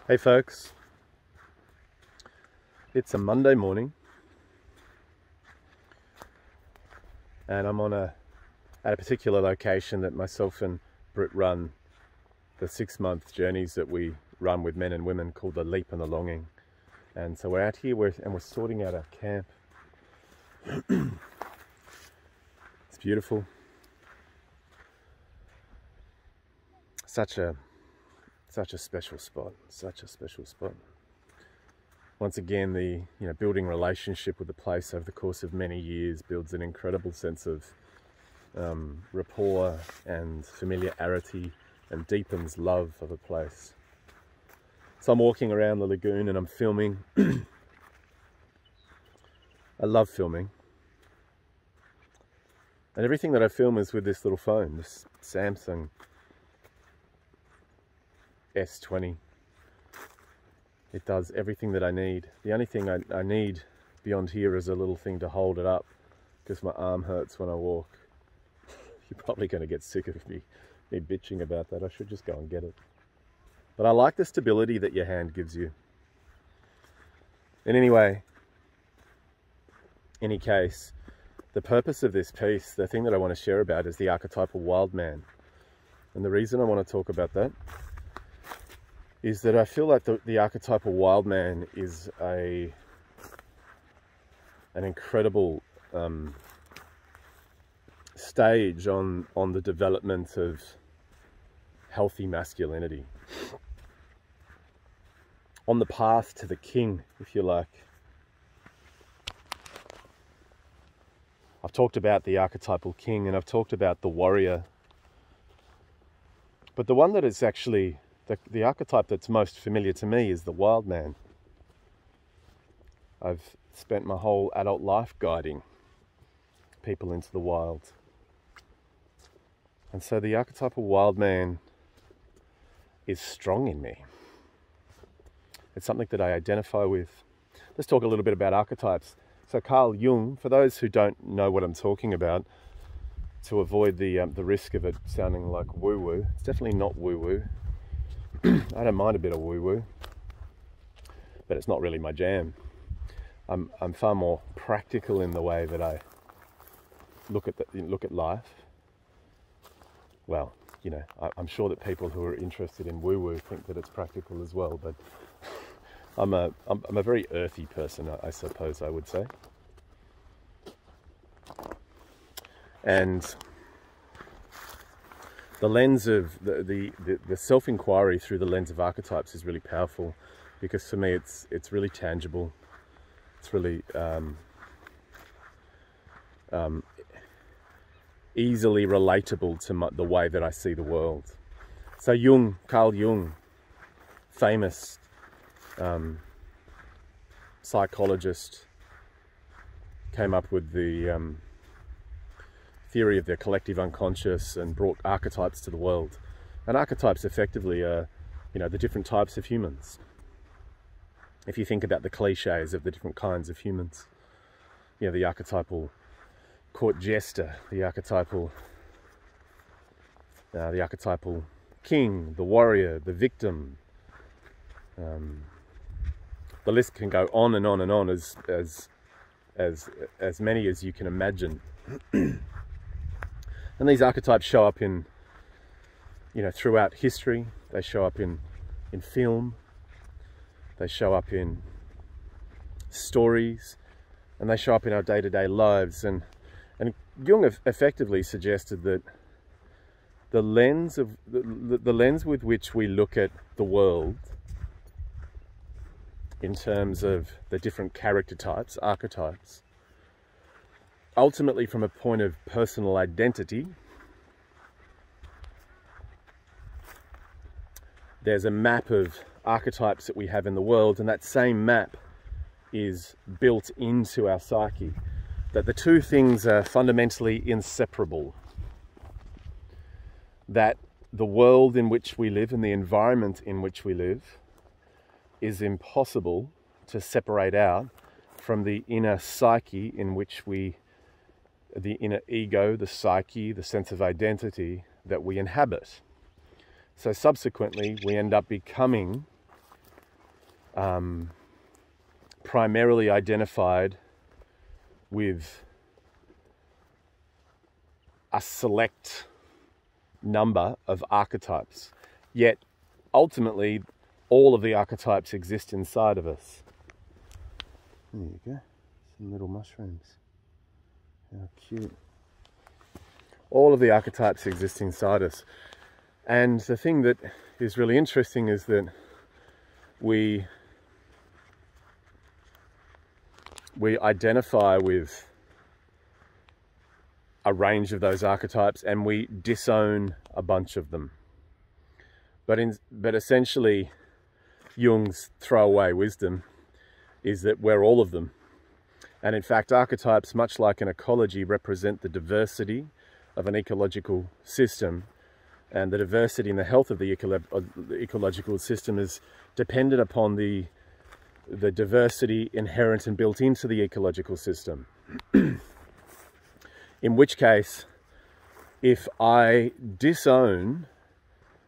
Hey folks, it's a Monday morning and I'm at a particular location that myself and Britt run the 6-month journeys that we run with men and women called The Leap and the Longing. And so we're out here and we're sorting out our camp. It's beautiful. Such a special spot, such a special spot. Once again, building relationship with the place over the course of many years builds an incredible sense of rapport and familiarity and deepens love of a place. So I'm walking around the lagoon and I'm filming. I love filming. And everything that I film is with this little phone, this Samsung S20. It does everything that I need. The only thing I need beyond here is a little thing to hold it up because my arm hurts when I walk. You're probably going to get sick of me bitching about that. I should just go and get it. But I like the stability that your hand gives you. In any case, the purpose of this piece, the thing that I want to share about is the archetypal wild man. And the reason I want to talk about that is that I feel like the archetypal wild man is an incredible stage on the development of healthy masculinity. On the path to the king, if you like. I've talked about the archetypal king and I've talked about the warrior. But the one that is actually the archetype that's most familiar to me is the wild man. I've spent my whole adult life guiding people into the wild. And so the archetypal wild man is strong in me. It's something that I identify with. Let's talk a little bit about archetypes. So Carl Jung, for those who don't know what I'm talking about, to avoid the risk of it sounding like woo-woo, it's definitely not woo-woo. I don't mind a bit of woo-woo, but it's not really my jam. I'm far more practical in the way that I look at life. Well, I'm sure that people who are interested in woo-woo think that it's practical as well, but I'm a very earthy person, I suppose I would say. And the lens of the self-inquiry through the lens of archetypes is really powerful, because for me it's really tangible. It's really easily relatable to the way that I see the world. So Carl Jung, famous psychologist, came up with the theory of the collective unconscious and brought archetypes to the world. And archetypes effectively are, the different types of humans. If you think about the cliches of the different kinds of humans, the archetypal court jester, the archetypal king, the warrior, the victim. The list can go on and on and on, as many as you can imagine. And these archetypes show up in, throughout history. They show up in film. They show up in stories, and they show up in our day-to-day lives. And Jung effectively suggested that the lens with which we look at the world, in terms of the different character types, archetypes, ultimately from a point of personal identity, there's a map of archetypes that we have in the world, and that same map is built into our psyche. That the two things are fundamentally inseparable. That the world in which we live and the environment in which we live is impossible to separate out from the inner psyche in which the inner ego, the psyche, the sense of identity that we inhabit. So subsequently, we end up becoming primarily identified with a select number of archetypes. Yet, ultimately, all of the archetypes exist inside of us. There you go, some little mushrooms. How cute. All of the archetypes exist inside us. And the thing that is really interesting is that we identify with a range of those archetypes and we disown a bunch of them. But essentially, Jung's throwaway wisdom is that we're all of them. And in fact, archetypes, much like an ecology, represent the diversity of an ecological system. And the diversity and the health of the ecological system is dependent upon the diversity inherent and built into the ecological system. In which case, if I disown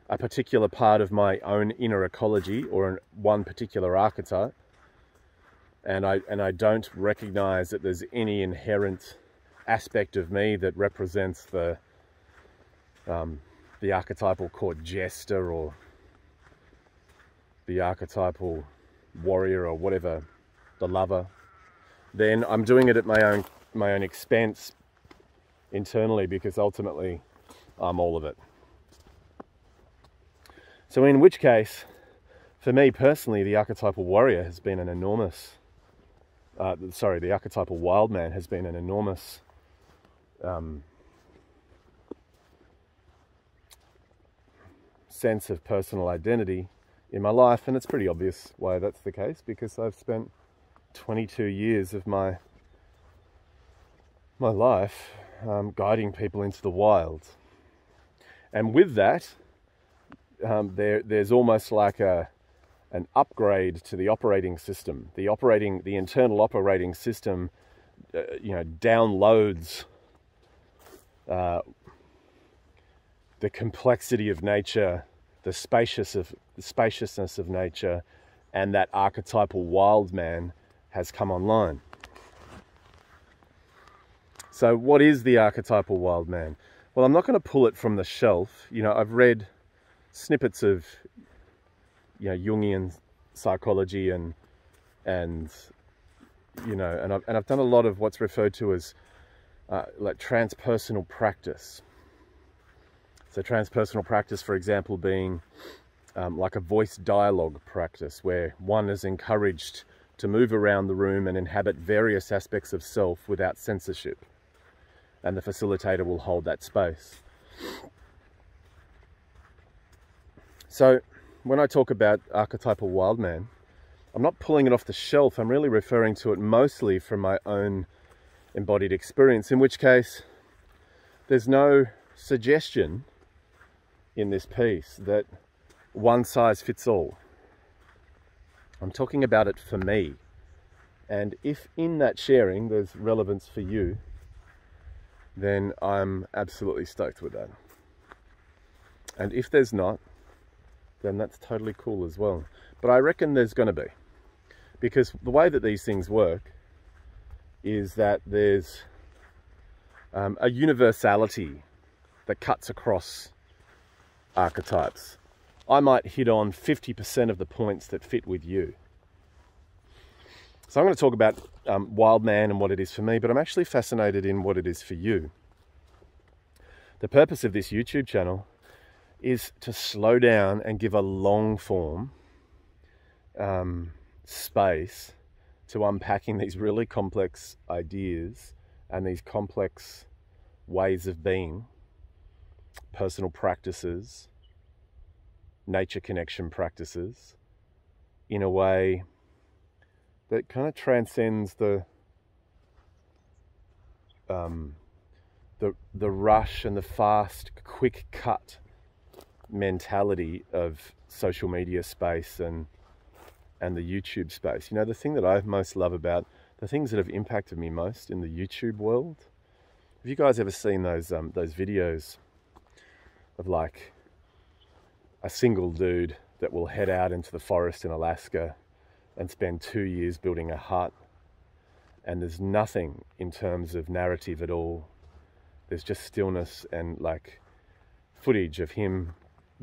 a particular part of my own inner ecology or one particular archetype, and I don't recognize that there's any inherent aspect of me that represents the archetypal court jester or the archetypal warrior or whatever, the lover, then I'm doing it at my own expense internally, because ultimately I'm all of it. So in which case, for me personally, the archetypal warrior has been an enormous, the archetypal wild man has been an enormous sense of personal identity in my life. And it's pretty obvious why that's the case, because I've spent 22 years of my life guiding people into the wild. And with that, there's almost like an upgrade to the operating system. The internal operating system, downloads the complexity of nature, the spaciousness of nature, and that archetypal wild man has come online. So what is the archetypal wild man? Well, I'm not going to pull it from the shelf. I've read snippets of Jungian psychology and I've done a lot of what's referred to as like transpersonal practice. So transpersonal practice, for example, being like a voice dialogue practice, where one is encouraged to move around the room and inhabit various aspects of self without censorship, and the facilitator will hold that space. So when I talk about archetypal wild man, I'm not pulling it off the shelf. I'm really referring to it mostly from my own embodied experience, in which case there's no suggestion in this piece that one size fits all. I'm talking about it for me. And if in that sharing there's relevance for you, then I'm absolutely stoked with that. And if there's not, then that's totally cool as well. But I reckon there's going to be. Because the way that these things work is that there's a universality that cuts across archetypes. I might hit on 50% of the points that fit with you. So I'm going to talk about wild man and what it is for me, but I'm actually fascinated in what it is for you. The purpose of this YouTube channel is to slow down and give a long form space to unpacking these really complex ideas and these complex ways of being, personal practices, nature connection practices, in a way that kind of transcends the rush and the fast, quick cut mentality of social media space and the YouTube space. The thing that I most love about the things that have impacted me most in the YouTube world. Have you guys ever seen those videos of like a single dude that will head out into the forest in Alaska and spend 2 years building a hut, and there's nothing in terms of narrative at all. There's just stillness and like footage of him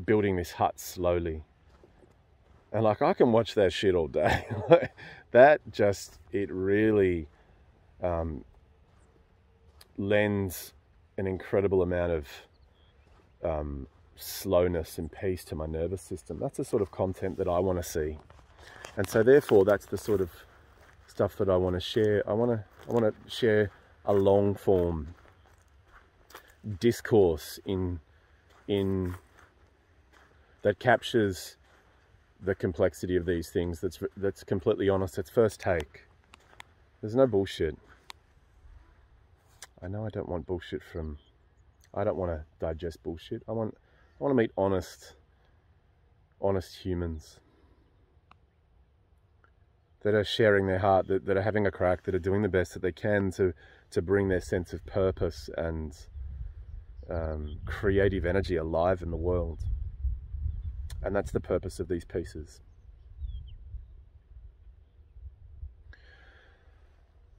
building this hut slowly. And like, I can watch that shit all day. That just, it really lends an incredible amount of slowness and peace to my nervous system. That's the sort of content that I want to see. And so therefore, that's the sort of stuff that I want to share. I want to share a long form discourse in that captures the complexity of these things, that's completely honest. It's first take. There's no bullshit. I know I don't want bullshit from, I don't want to digest bullshit. I want to meet honest humans that are sharing their heart, that are having a crack, that are doing the best that they can to bring their sense of purpose and creative energy alive in the world. And that's the purpose of these pieces.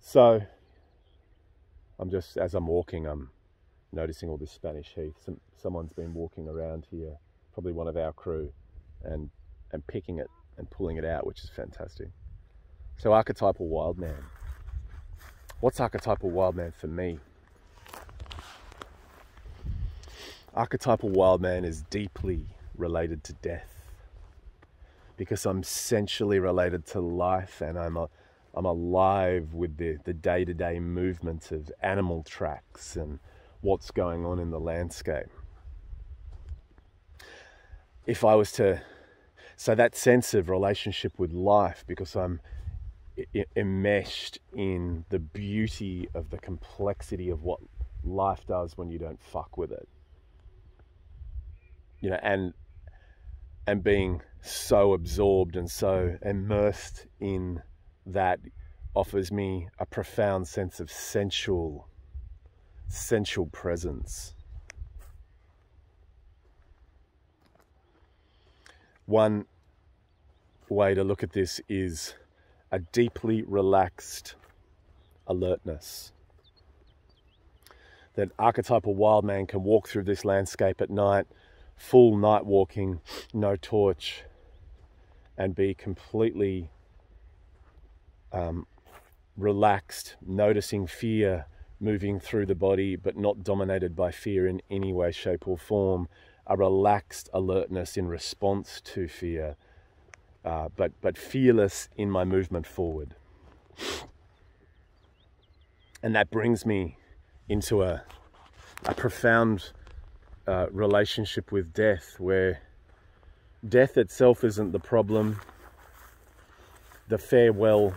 So, as I'm walking, I'm noticing all this Spanish heath. Someone's been walking around here, probably one of our crew, and picking it and pulling it out, which is fantastic. So archetypal wild man. What's archetypal wild man for me? Archetypal wild man is deeply related to death, because I'm essentially related to life, and I'm alive with the day-to-day movement of animal tracks and what's going on in the landscape. If I was to, so that sense of relationship with life, because I'm enmeshed in the beauty of the complexity of what life does when you don't fuck with it. You know, and being so absorbed and so immersed in that offers me a profound sense of sensual presence. One way to look at this is a deeply relaxed alertness. That archetypal wild man can walk through this landscape at night, full night walking, no torch, and be completely relaxed, noticing fear moving through the body, but not dominated by fear in any way, shape or form. A relaxed alertness in response to fear, but fearless in my movement forward. And that brings me into a profound relationship with death, where death itself isn't the problem. The farewell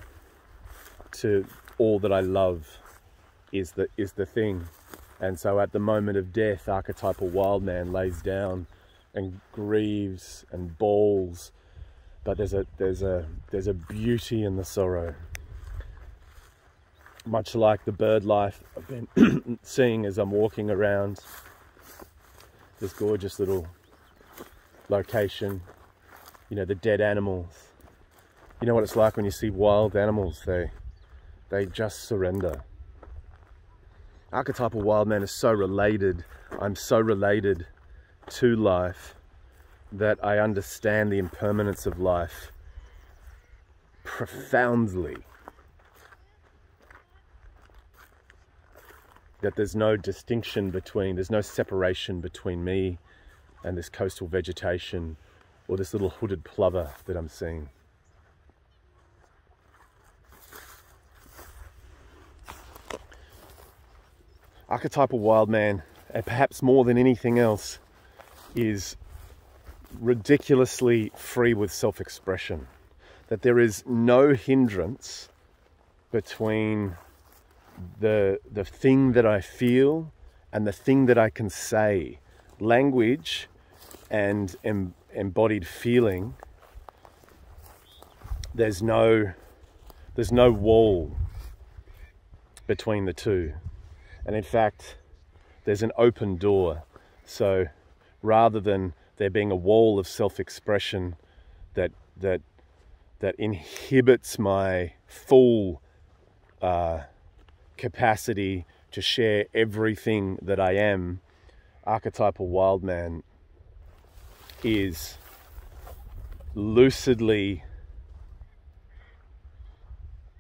to all that I love is the thing. And so at the moment of death, archetypal wild man lays down and grieves and bawls, but there's a beauty in the sorrow. Much like the bird life I've been seeing as I'm walking around this gorgeous little location, you know, the dead animals. You know what it's like when you see wild animals, they just surrender. Archetypal wild man is so related, I'm so related to life, that I understand the impermanence of life profoundly. That there's no distinction there's no separation between me and this coastal vegetation or this little hooded plover that I'm seeing. Archetypal wild man, and perhaps more than anything else, is ridiculously free with self-expression. That there is no hindrance between the thing that I feel and the thing that I can say. Language and embodied feeling, there's no wall between the two. And in fact, there's an open door. So rather than there being a wall of self-expression that that inhibits my full capacity to share everything that I am, archetypal wild man is lucidly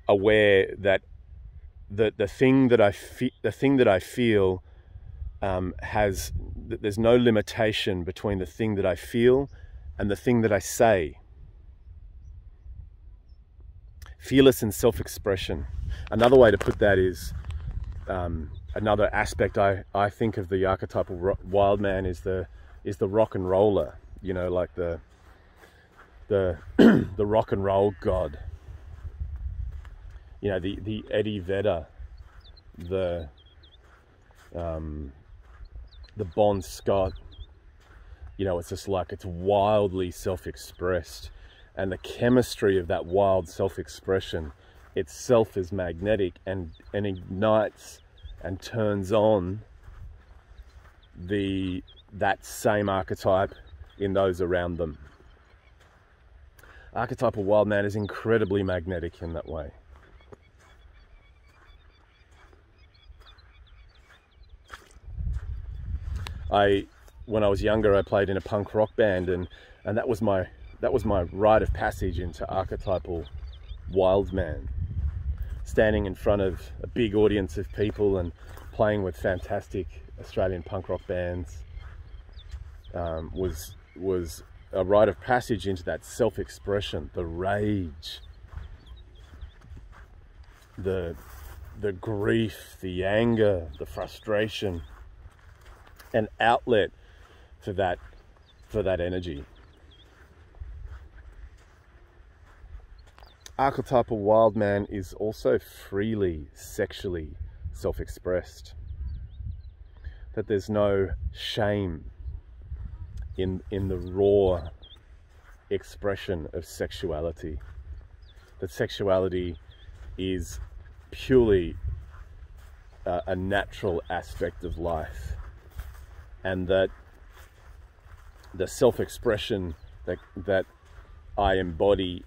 aware that the thing that I feel there's no limitation between the thing that I feel and the thing that I say. Fearless in self-expression. Another way to put that is another aspect I think of the archetypal wild man is the rock and roller. You know, like the the rock and roll god. You know, the Eddie Vedder, the Bon Scott. You know, it's just like, it's wildly self-expressed, and the chemistry of that wild self-expression itself is magnetic and ignites and turns on that same archetype in those around them. Archetypal wild man is incredibly magnetic in that way. When I was younger, I played in a punk rock band, and that was my rite of passage into archetypal wild man. Standing in front of a big audience of people and playing with fantastic Australian punk rock bands was a rite of passage into that self-expression, the rage, the grief, the anger, the frustration, an outlet for that energy. Archetypal wild man is also freely sexually self-expressed. That there's no shame in the raw expression of sexuality. That sexuality is purely a natural aspect of life, and that the self-expression that I embody,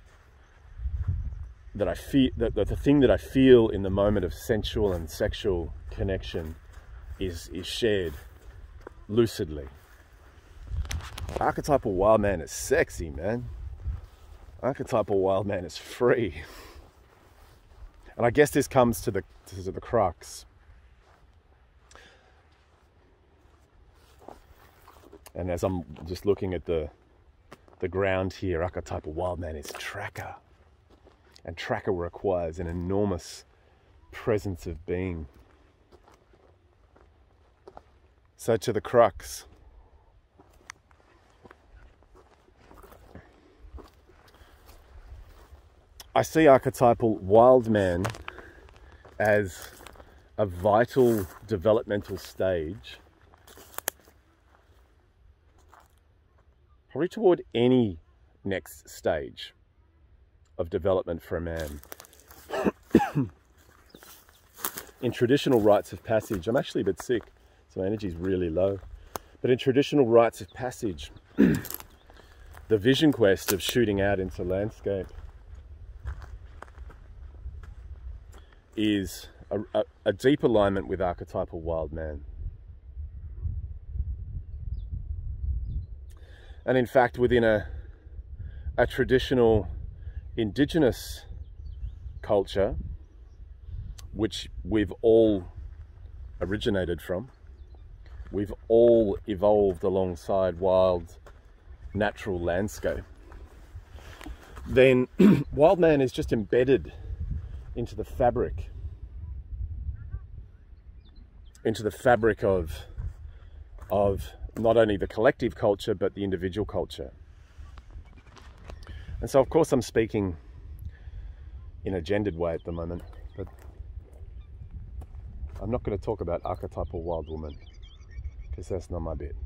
that I feel, that the thing that I feel in the moment of sensual and sexual connection is shared lucidly. Archetypal wild man is sexy, man. Archetypal wild man is free. And I guess this comes to the crux. And as I'm just looking at the ground here, archetypal wild man is tracker. And tracker requires an enormous presence of being. So to the crux. I see archetypal wild man as a vital developmental stage, probably toward any next stage of development for a man. In traditional rites of passage, I'm actually a bit sick, so my energy's really low. But in traditional rites of passage, the vision quest of shooting out into landscape is a deep alignment with archetypal wild man. And in fact, within a traditional indigenous culture, which we've all originated from, we've all evolved alongside wild natural landscape, then wild man is just embedded into the fabric of not only the collective culture but the individual culture. And so of course I'm speaking in a gendered way at the moment, but I'm not going to talk about archetypal wild woman because that's not my bit.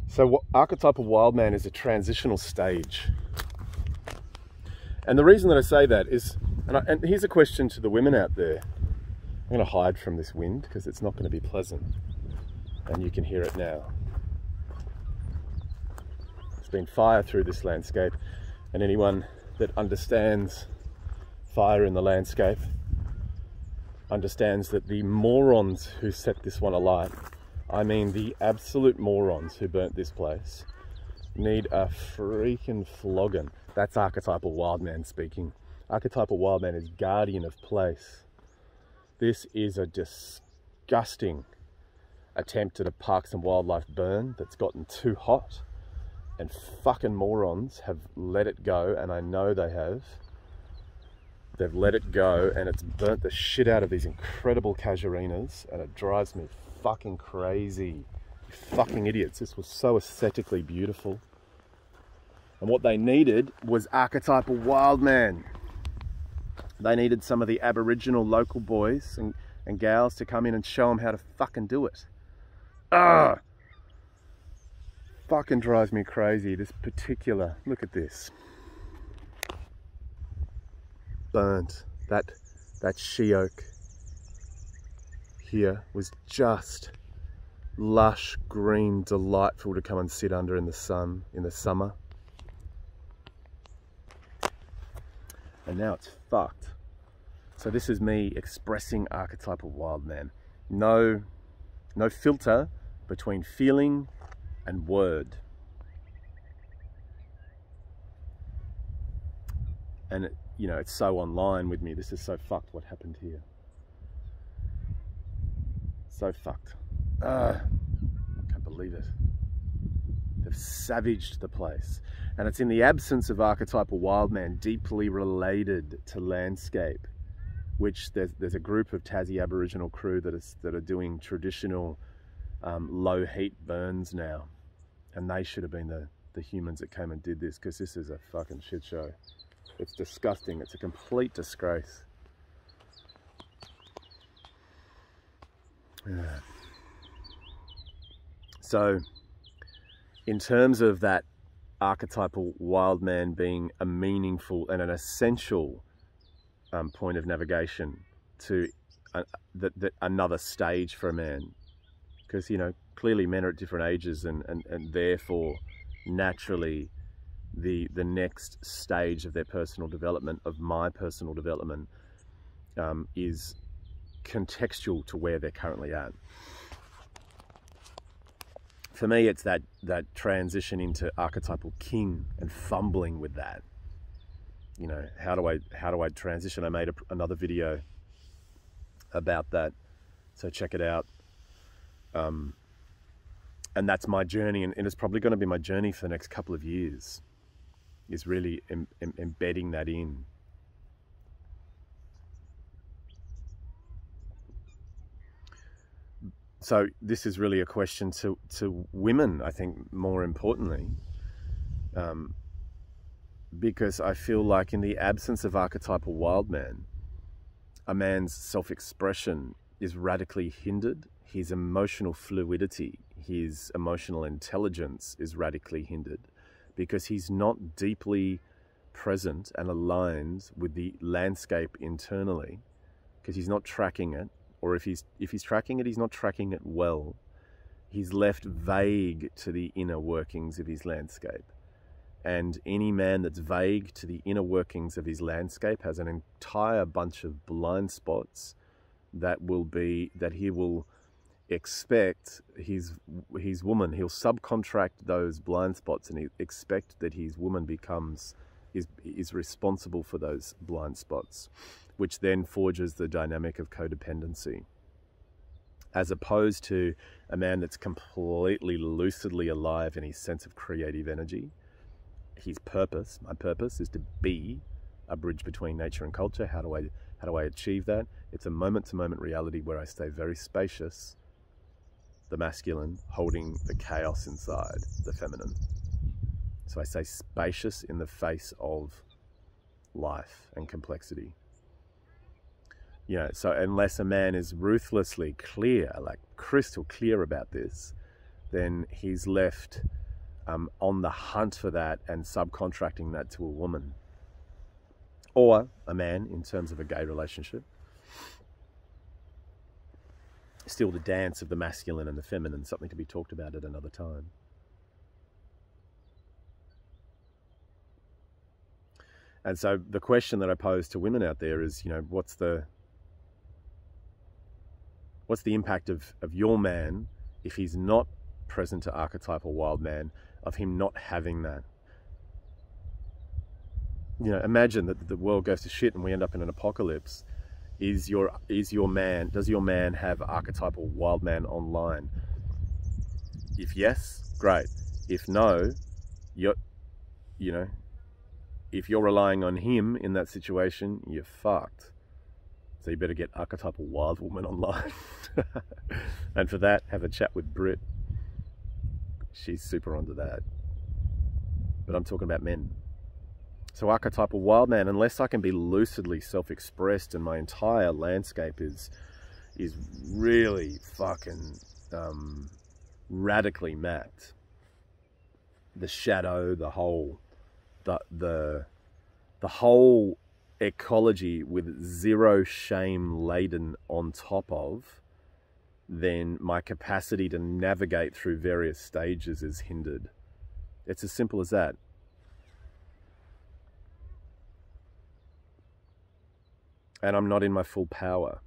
So archetypal wild man is a transitional stage. And the reason that I say that is, and here's a question to the women out there. I'm going to hide from this wind because it's not going to be pleasant. And you can hear it now. It's been fire through this landscape, and anyone that understands fire in the landscape understands that the morons who set this one alight, I mean the absolute morons who burnt this place, need a freaking flogging. That's archetypal wildman speaking. Archetypal wildman is guardian of place. This is a disgusting attempt at a parks and wildlife burn that's gotten too hot, and fucking morons have let it go, and I know they have. They've let it go, and it's burnt the shit out of these incredible casuarinas, and it drives me fucking crazy. You fucking idiots. This was so aesthetically beautiful. And what they needed was archetypal wildman. They needed some of the Aboriginal local boys and gals to come in and show them how to fucking do it. Ah! Fucking drives me crazy, this particular, look at this. Burnt. That she oak here was just lush, green, delightful to come and sit under in the sun in the summer. And now it's fucked. So this is me expressing archetypal wildman. No filter between feeling and word. And it, you know, it's so online with me. This is so fucked what happened here. So fucked. I can't believe it. They've savaged the place. And it's in the absence of archetypal wildman, deeply related to landscape, which there's a group of Tassie Aboriginal crew that are doing traditional low heat burns now. And they should have been the humans that came and did this, because this is a fucking shit show. It's disgusting. It's a complete disgrace. Yeah. So, in terms of that archetypal wildman being a meaningful and an essential point of navigation to another stage for a man, because, you know, clearly men are at different ages, and therefore naturally the next stage of their personal development, of my personal development, is contextual to where they're currently at. For me, it's that transition into archetypal king and fumbling with that. You know, how do I transition? I made another video about that, so check it out. And that's my journey, and it's probably going to be my journey for the next couple of years, is really embedding that in. So this is really a question to women, I think, more importantly, because I feel like in the absence of archetypal wildman, a man's self-expression is radically hindered. His emotional fluidity, his emotional intelligence is radically hindered, because he's not deeply present and aligned with the landscape internally, because he's not tracking it. Or if he's tracking it, he's not tracking it well. He's left vague to the inner workings of his landscape. And any man that's vague to the inner workings of his landscape has an entire bunch of blind spots that he will expect his woman. He'll subcontract those blind spots, and he expect that his woman is responsible for those blind spots, which then forges the dynamic of codependency, as opposed to a man that's completely lucidly alive in his sense of creative energy. His purpose, my purpose, is to be a bridge between nature and culture. How do I achieve that? It's a moment-to-moment reality where I stay very spacious, the masculine, holding the chaos inside, the feminine. So I stay spacious in the face of life and complexity. You know, so unless a man is ruthlessly clear, like crystal clear about this, then he's left on the hunt for that and subcontracting that to a woman. Or a man, in terms of a gay relationship. Still the dance of the masculine and the feminine, something to be talked about at another time. And so the question that I pose to women out there is, you know, what's the impact of your man if he's not present to archetypal wild man, of him not having that? You know, imagine that the world goes to shit and we end up in an apocalypse. Does your man have archetypal wild man online? If yes, great. If no, if you're relying on him in that situation, you're fucked. So you better get archetypal wild woman online. And for that, have a chat with Brit. She's super onto that. But I'm talking about men. So archetypal wild man, unless I can be lucidly self-expressed and my entire landscape is really fucking radically mapped. The shadow, the whole ecology with zero shame laden on top of, then my capacity to navigate through various stages is hindered. It's as simple as that. And I'm not in my full power.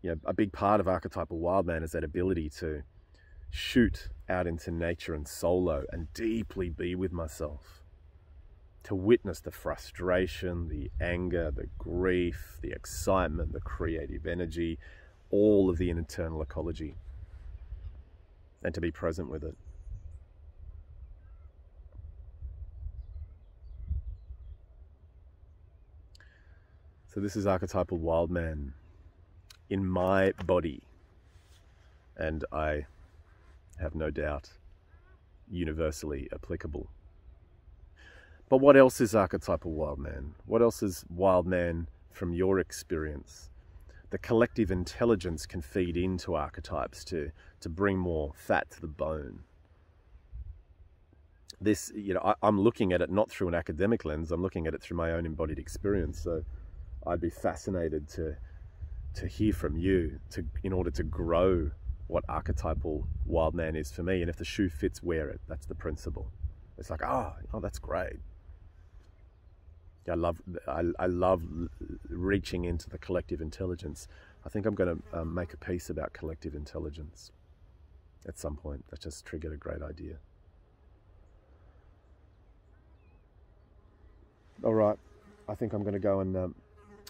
You know, a big part of archetypal wild man is that ability to shoot out into nature and solo and deeply be with myself, to witness the frustration, the anger, the grief, the excitement, the creative energy, all of the internal ecology, and to be present with it. So this is archetypal wild man in my body, and I have no doubt universally applicable. But what else is archetypal wild man? What else is wild man from your experience? The collective intelligence can feed into archetypes to bring more fat to the bone. This, you know, I'm looking at it not through an academic lens, I'm looking at it through my own embodied experience. So I'd be fascinated to hear from you in order to grow what archetypal wild man is for me. And if the shoe fits, wear it. That's the principle. It's like, oh, that's great. I love reaching into the collective intelligence. I think I'm going to make a piece about collective intelligence at some point. That just triggered a great idea. All right, I think I'm going to go and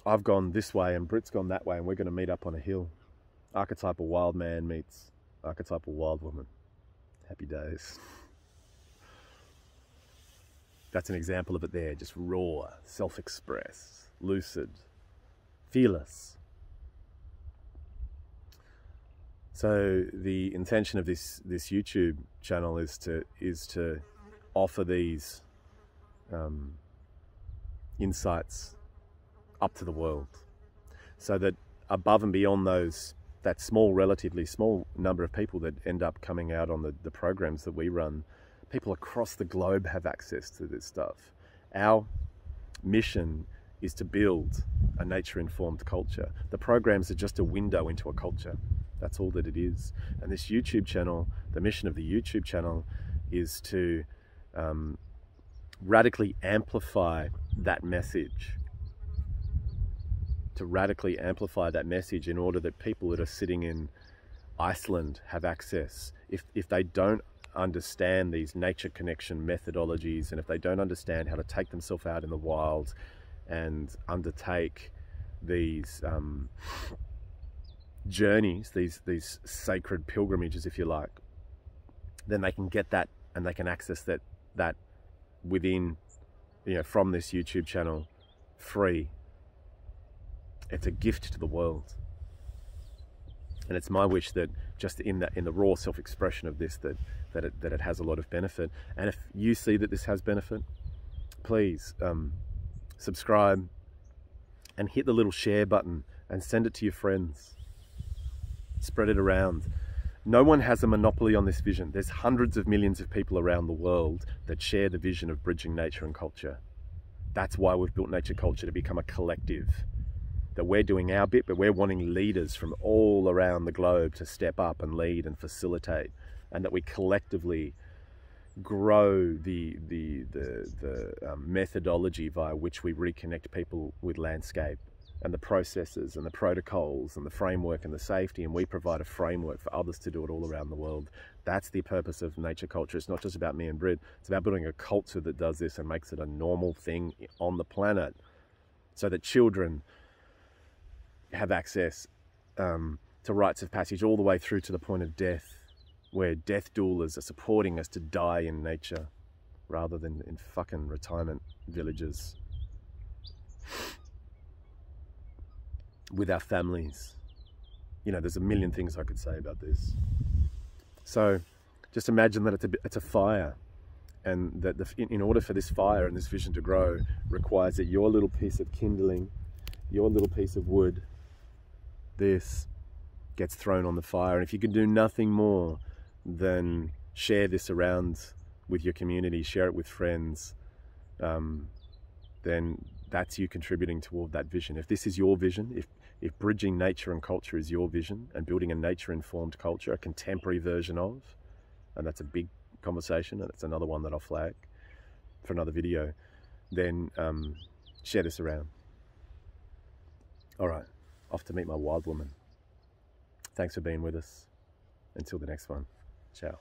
I've gone this way and Brit's gone that way, and we're going to meet up on a hill. Archetypal wild man meets archetypal wild woman. Happy days. That's an example of it there, just raw, self-expressed, lucid, fearless. So the intention of this YouTube channel is to offer these insights up to the world, so that above and beyond that relatively small number of people that end up coming out on the programs that we run, people across the globe have access to this stuff. Our mission is to build a nature-informed culture. The programs are just a window into a culture. That's all that it is. And this YouTube channel, the mission of the YouTube channel is to radically amplify that message. To radically amplify that message in order that people that are sitting in Iceland have access. If they don't understand these nature connection methodologies, and if they don't understand how to take themselves out in the wild and undertake these journeys, these sacred pilgrimages, if you like, then they can get that and they can access that within, from this YouTube channel, free. It's a gift to the world. And it's my wish that just in the raw self-expression of this, that it has a lot of benefit. And if you see that this has benefit, please subscribe and hit the little share button and send it to your friends. Spread it around. No one has a monopoly on this vision. There's hundreds of millions of people around the world that share the vision of bridging nature and culture. That's why we've built Nature Culture, to become a collective. That we're doing our bit, but we're wanting leaders from all around the globe to step up and lead and facilitate, and that we collectively grow the methodology via which we reconnect people with landscape, and the processes and the protocols and the framework and the safety, and we provide a framework for others to do it all around the world. That's the purpose of nature culture. It's not just about me and Brit. It's about building a culture that does this and makes it a normal thing on the planet, so that children have access to rites of passage all the way through to the point of death, where death doulas are supporting us to die in nature rather than in fucking retirement villages with our families. You know, there's a million things I could say about this. So just imagine that it's a fire, and that in order for this fire and this vision to grow requires that your little piece of kindling, your little piece of wood, this gets thrown on the fire. And if you can do nothing more than share this around with your community, share it with friends, then that's you contributing toward that vision. If this is your vision, if bridging nature and culture is your vision, and building a nature-informed culture, a contemporary version of, and that's a big conversation, and it's another one that I'll flag for another video, then share this around. All right, off to meet my wild woman. Thanks for being with us. Until the next one. Ciao.